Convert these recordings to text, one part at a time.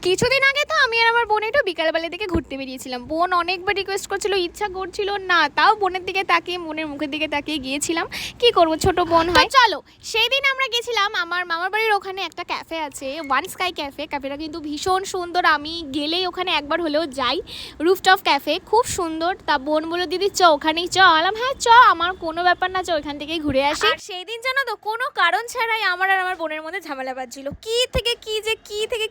কিছুদিন আগে তো আমি আর আমার বোন একটু বিকালবেলা দিকে ঘুরতে বেরিয়েছিলাম। বোন অনেকবার রিকোয়েস্ট করছিল, ইচ্ছা করছিল না, তাও বোনের দিকে তাকিয়ে, বোনের মুখের দিকে তাকিয়ে গিয়েছিলাম। কি করব, ছোট বোন হয়। চলো, সেই দিন আমরা গেছিলাম আমার মামার বাড়ির ওখানে একটা ক্যাফে আছে, ওয়ান স্কাই ক্যাফে। ক্যাফেটা কিন্তু ভীষণ সুন্দর, আমি গেলেই ওখানে একবার হলেও যাই। রুফটপ ক্যাফে, খুব সুন্দর। তা বোন বলল দিদি চ ওখানেই চ। আলাম হ্যাঁ চ, আমার কোনো ব্যাপার না, চ ওখান থেকেই ঘুরে আসি। আর সেই দিন জানো তো, কোনো কারণ ছাড়াই আমার আর আমার বোনের মধ্যে ঝামেলা বাজছিল। কি থেকে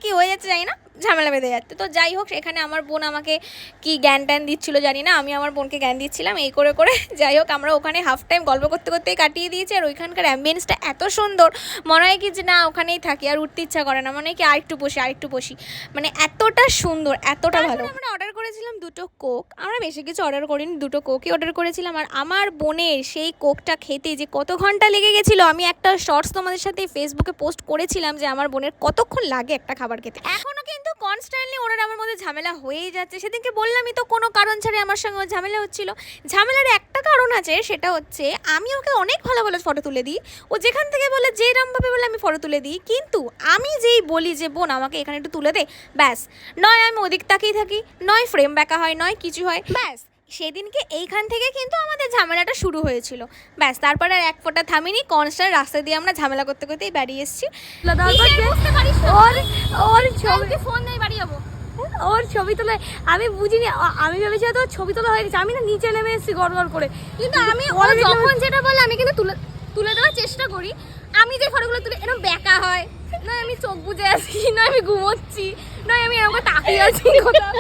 কি হয়ে যাচ্ছে জানি না, ঝামেলা বেঁধে যাচ্ছে। তো যাই হোক, এখানে আমার বোন আমাকে কি জ্ঞান ট্যান দিচ্ছিল জানি না, আমি আমার বোনকে জ্ঞান দিচ্ছিলাম, এই করে করে যাই হোক আমরা ওখানে হাফ টাইম গল্প করতে করতেই কাটিয়ে দিয়েছি। আর ওইখানকার অ্যাম্বিয়েন্সটা এত সুন্দর, মনে হয় কি যে না ওখানেই থাকি, আর উঠতে ইচ্ছা করে না, মানে কি আরেকটু বসি, মানে এতটা সুন্দর, এতটা ভালো। আমরা অর্ডার করেছিলাম 2টো কোক, আমরা বেশি কিছু অর্ডার করিনি, 2টো কোকই অর্ডার করেছিলাম। আর আমার বোনের সেই কোকটা খেতে যে কত ঘন্টা লেগে গেছিলো, আমি একটা শর্টস তোমাদের সাথে ফেসবুকে পোস্ট করেছিলাম যে আমার বোনের কতক্ষণ লাগে একটা খাবার খেতে। এখনও কিন্তু কনস্ট্যান্টলি ওনার আমার মধ্যে ঝামেলা হয়েই যাচ্ছে। সেদিনকে বললামই তো, কোনো কারণ ছাড়াই আমার সঙ্গে ও ঝামেলা হচ্ছিল। ঝামেলার একটা কারণ আছে, সেটা হচ্ছে আমি ওকে অনেক ভালো ভালো ফটো তুলে দিই, ও যেখান থেকে বলে যেরমভাবে বলে আমি ফটো তুলে দিই, কিন্তু আমি যেই বলি যে বোন আমাকে এখানে একটু তুলে দে, ব্যাস, নয় আমি ওদিক তাকিয়ে থাকি, নয় ফ্রেম ব্যাকা হয়, নয় কিছু হয়, ব্যাস। সেদিনকে এইখান থেকে কিন্তু আমাদের ঝামেলাটা শুরু হয়েছিল, ব্যাস। তারপর আর এক ফোঁটা থামিনি, কনস্ট্যান্ট রাস্তা দিয়ে আমরা ঝামেলা করতে করতেই বেরিয়ে এসেছি। ফোন নেই, বাড়ি যাবো, ওর ছবি তোলা আমি বুঝিনি, আমি ভেবেছি হয়তো ছবি তোলা হয়ে গেছে, আমি না নিচে নেমে এসেছি গড়গড় করে। কিন্তু আমি যখন যেটা বলে আমি কিন্তু তুলে দেওয়ার চেষ্টা করি। আমি যে ফটোগুলো তুলে এরকম ব্যাকা হয়, নয় আমি চোখ বুজে আছি, নয় আমি ঘুমোচ্ছি, নয় আমি এরকম তাকিয়ে আছি কোথাও,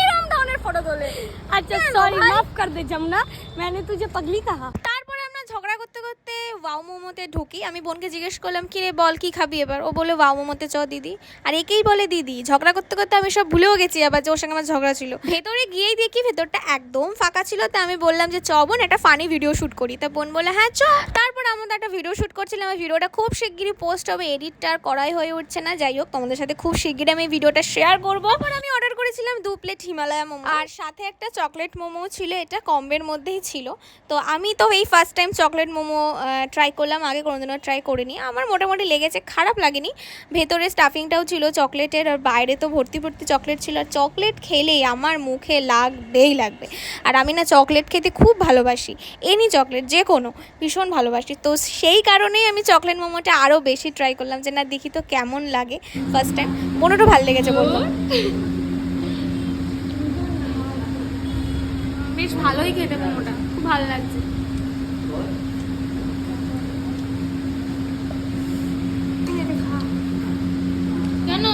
এরকম ধরনের ফটো তোলে। আচ্ছা সরি, মাফ কর দে যমুনা, मैंने तुझे पगली कहा। তারপরে আমরা ঝগড়া করতে করতে ওয়াও মোমোতে ঢুকি। আমি বোনকে জিজ্ঞেস করলাম কি রে বল কি খাবি এবার, ও বলে ওয়াও মোমোতে চ দিদি। আর একেই বলে দিদি। ঝগড়া করতে করতে আমি সব ভুলেও গেছি আবার যে ওর সঙ্গে আমার ঝগড়া ছিল। ভেতরে গিয়েই দেখি ভেতরটা একদম ফাঁকা ছিল। তা আমি বললাম যে চ বোন একটা ফানি ভিডিও শ্যুট করি। তা বোন বলে হ্যাঁ চ। তারপর আমাদের একটা ভিডিও শ্যুট করছিলাম, আমার ভিডিওটা খুব শিগগিরই পোস্ট হবে, এডিটটা আর করাই হয়ে উঠছে না। যাই হোক, তোমাদের সাথে খুব শিগগিরই আমি ভিডিওটা শেয়ার করবো। তারপর আমি অর্ডার করেছিলাম 2 প্লেট হিমালয়া মোমো, আর সাথে একটা চকলেট মোমো ছিল, এটা কম্বের মধ্যেই ছিল। তো আমি তো এই first time chocolate momo try করলাম, আগে কোনোদিনও ট্রাই করিনি। আমার মোটামুটি লেগেছে, খারাপ লাগেনি। ভেতরে স্টাফিংটাও ছিল চকলেটের, আর বাইরে তো ভর্তি ভর্তি চকলেট ছিল। আর চকলেট খেলেই আমার মুখে লাগবে। আর আমি না চকলেট খেতে খুব ভালোবাসি, এনি চকলেট যে কোনো ভীষণ ভালোবাসি। তো সেই কারণেই আমি চকলেট মোমোটা আরও বেশি ট্রাই করলাম যে না দেখি তো কেমন লাগে ফার্স্ট টাইম। মোটামুটি ভালো লেগেছে বলবো, বেশ ভালোই খেতে মোমোটা, খুব ভালো লাগছে। কেন